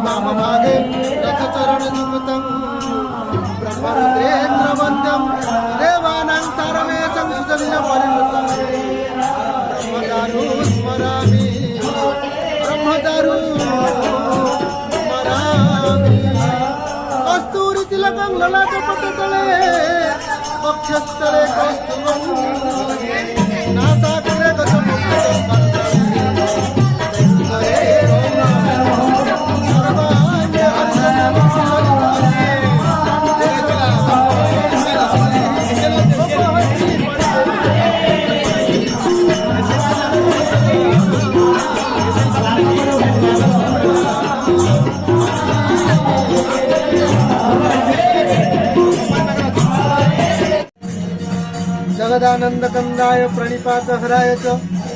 वामभागे रथचरणयुक्तं ब्रह्मरुद्रेन्द्रवन्द्यं देवानां सारमेशं सुजन्यपरिवृतं ब्रह्मदारु स्मरामि ब्रह्मदारु स्मरामि कस्तूरितिलकं ललाटपटतले वक्षस्थले कौस्तुभं नासाग्रे गतमुक्तं जगदानंद कंदाय प्रणिपात हराय च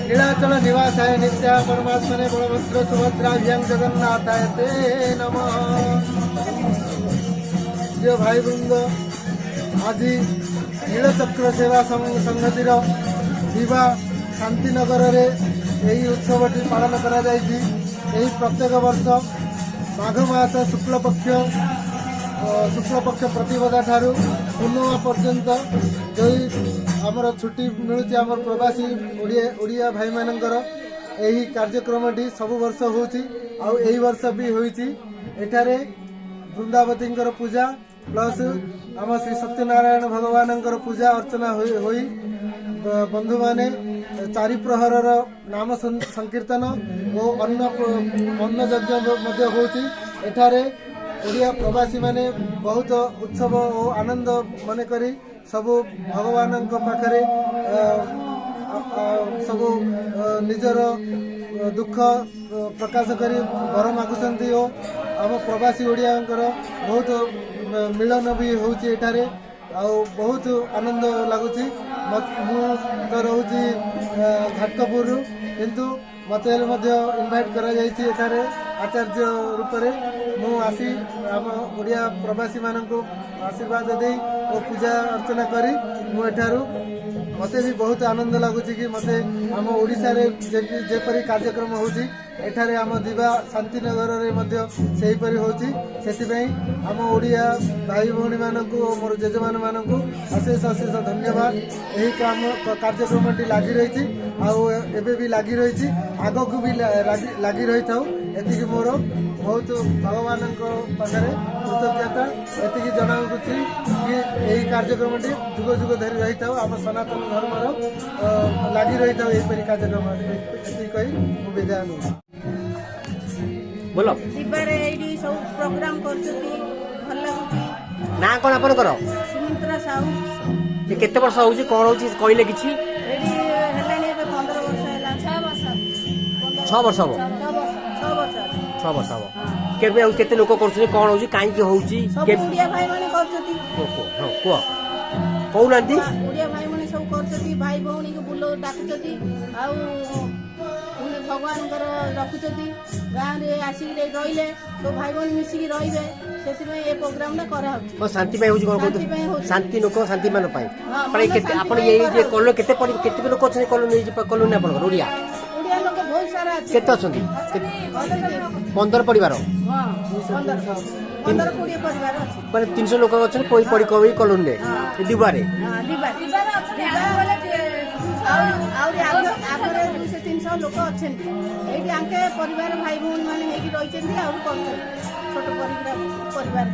नीलाचल निवासाय नित्या परमात्मने बलभद्र सुभद्राभ्यां जगन्नाथाय ते नमः। प्रिय भाई वृंद आज नीलचक्र सेवा संगतिर दिवा शांतिनगर रे यही उत्सवटी पालन करा जायछि। यही प्रत्येक वर्ष माघ मास शुक्लपक्ष प्रतिपदा ठारू पूर्णिमा पर्यंत जो आमर छुट्टी मिलूँ आम प्रवासी ओडिया भाई मानकर यही कार्यक्रमटी सब वर्ष होची आउ यही वर्ष भी होईची। एठारे वृंदावती पूजा प्लस आम श्री सत्यनारायण भगवान पूजा अर्चना होई बंधु माने चारि प्रहर नाम संकीर्तन और अन्न यज्ञ होची। एठारे ओडिया प्रवासी माने बहुत उत्सव और आनंद मन करी सब भगवान पाखरे सब निजर दुख प्रकाश करी वर मागुचंती और आम प्रवासी ओडिया बहुत मिलन भी होची एठारे बहुत आनंद लगुच। मु तो रोची घाटकपुर किंतु मत इनभाइट करा जायछि एठारे आचार्य रूप में मु आसी आम ओडिया प्रवासी मानक आशीर्वाद दे और पूजा अर्चना करी मुठारू मते भी बहुत आनंद लगुच कि मते आम ओडिशा रे जेपरी कार्यक्रम होची एठारे आम दिवा शांतिनगर रे मध्य सेहीपरी होची। सेतिबई आम ओडिया भाई भौणी मानकु मोर जेजमान मानकु अशेष अशेष धन्यवाद। यही काम कार्यक्रमटी लगी रही एबे भी लगी रही आगकू भी लगी रही था। एति मोर बहुत भगवान पाखे कृतज्ञता एति जनाऊँगी कि यही कार्यक्रमटी जुग जुग धरी रही था आम सनातन धर्मर लगी रही था यहीपरी कार्यक्रम कही विदाय नु बोलो सब प्रोग्राम कर भल लगुची ना कौन आपनकर सुमित्रा साहू केते वर्ष होउची कोन होउची कहले किछि एडी हेलानी 15 वर्ष हैला 6 वर्ष 6 वर्ष हबो केबे केते लोक करछे कोन होउची काई के होउची सब ओडिया भाई माने करछती हां को कहउनांती ओडिया भाई माने सब करछती भाई भौणी के बुलो डाकुचती आउ भगवान रखुचती गाँव रे आसिक रहिले तो भाई भौणी मिसिक रहिबे सेतिमे ए प्रोग्राम ना करा होची शांति पाई होची कोन शांति लोक शांति मान पाई पर केते आपण ये जे कॉलो केते लोक अछि कॉलोनी कॉलोनी आपण ओडिया ओडिया लोक बहुत सारा अछि केते अछंती 15 परिवार हां 15 20 परिवार अछि पर 300 लोक अछि कोई पड़ी कोई कॉलोनी रे दिबारे हां दिबारे आगे 300 लोक अच्छे ये आंके परिवार भाई भौणी मैंने रही छोट परिवार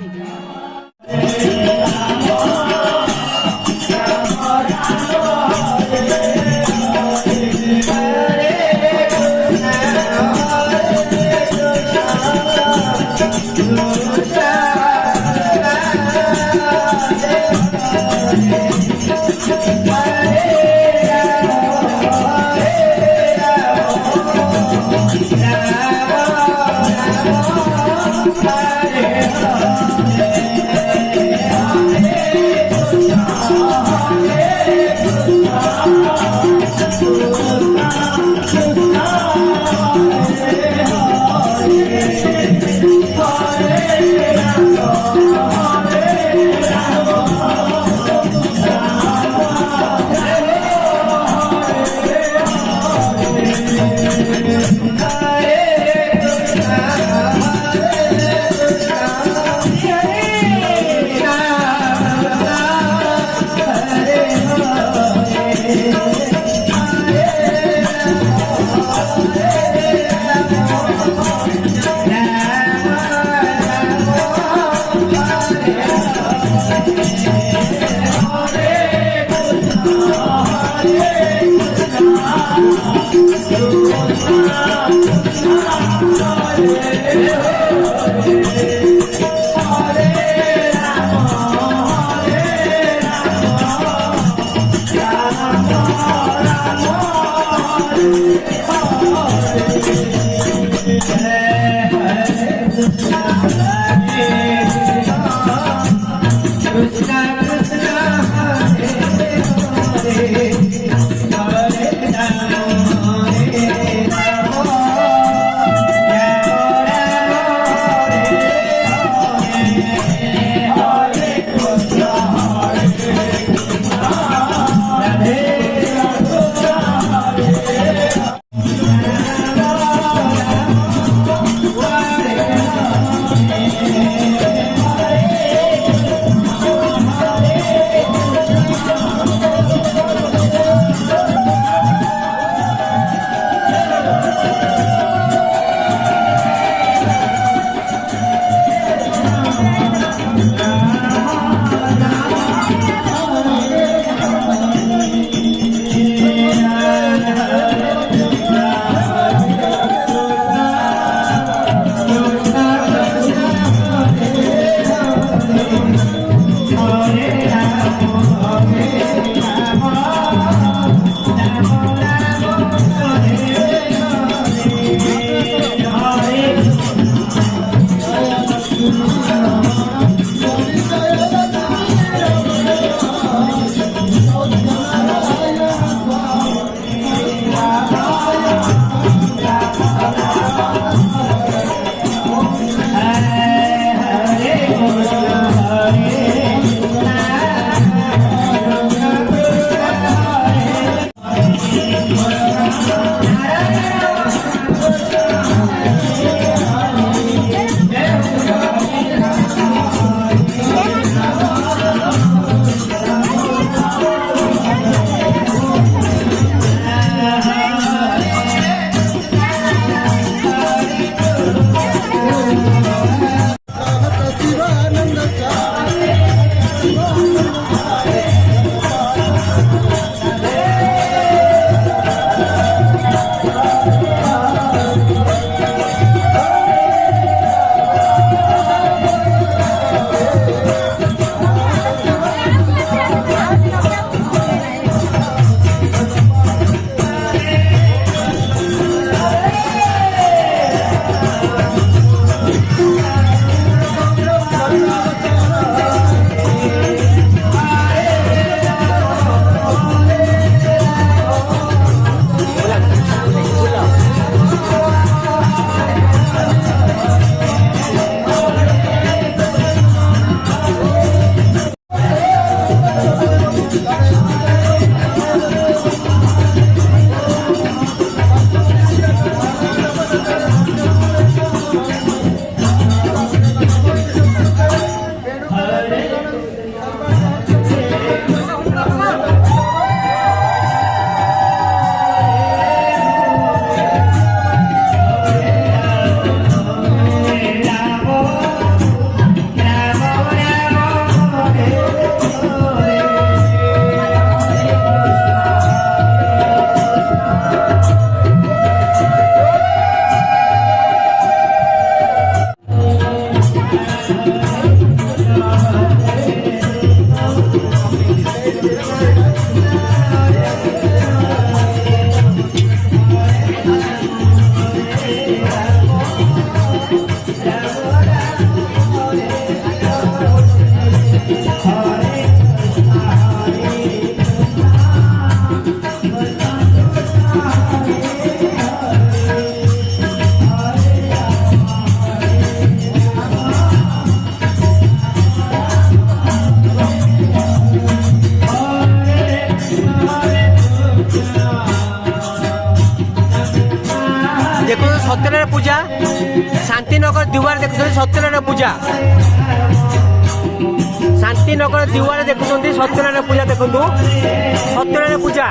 देखो सत्यनारायण पूजा शांतिनगर दिवार देखुं सत्यनारायण पूजा शांतिनगर दिवार देखुं सत्यनारायण पूजा देखु सत्यनारायण पूजा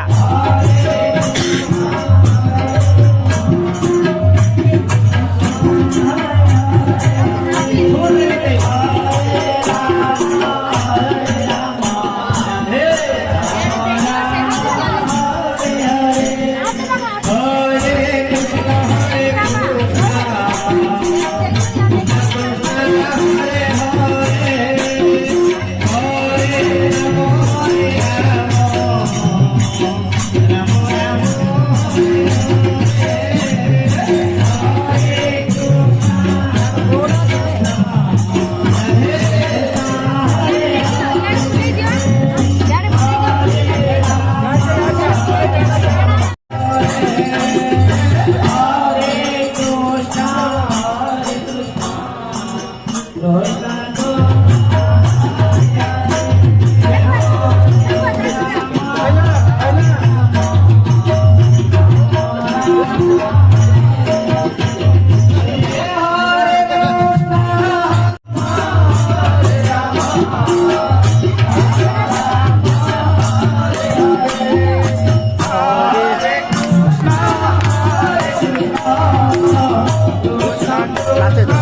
देखो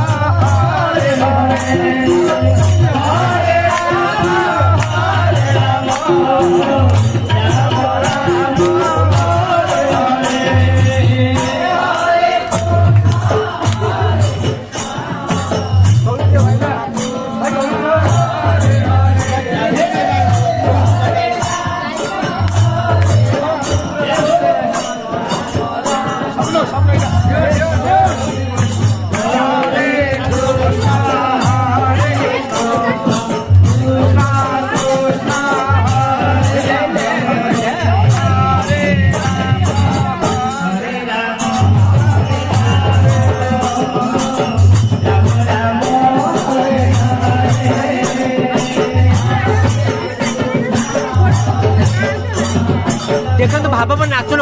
भाव नाचुन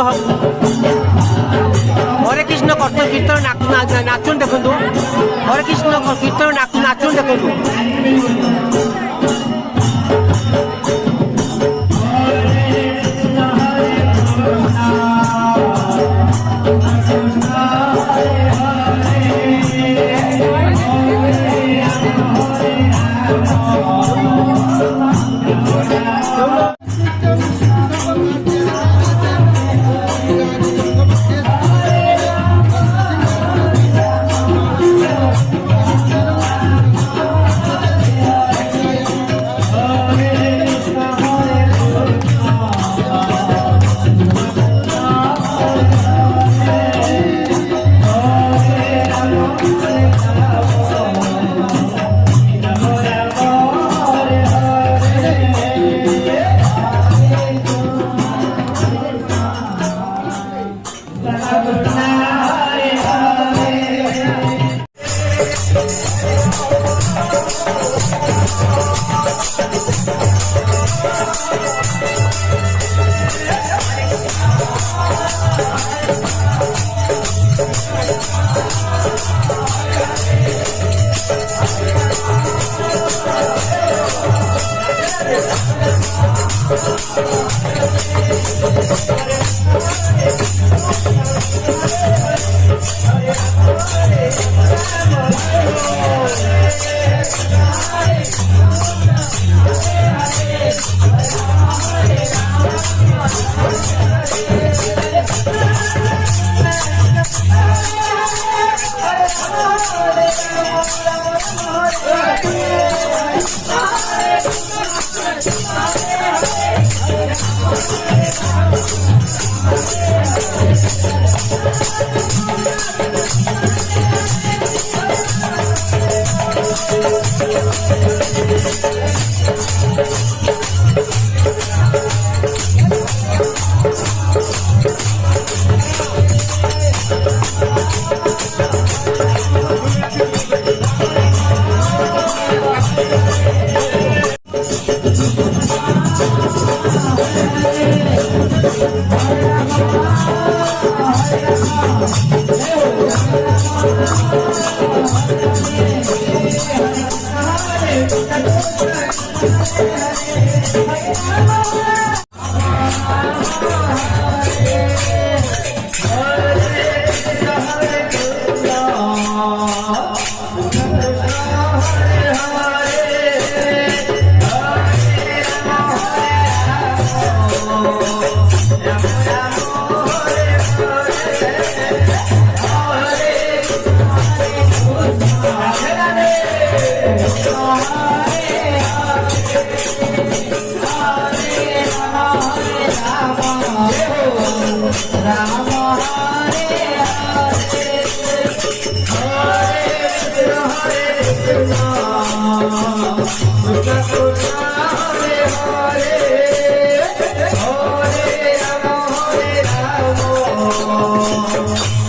हरे कृष्ण कर्त कीर्तन नाचुन देखु हरे कृष्ण कीर्तन नाचुन देखु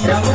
Hare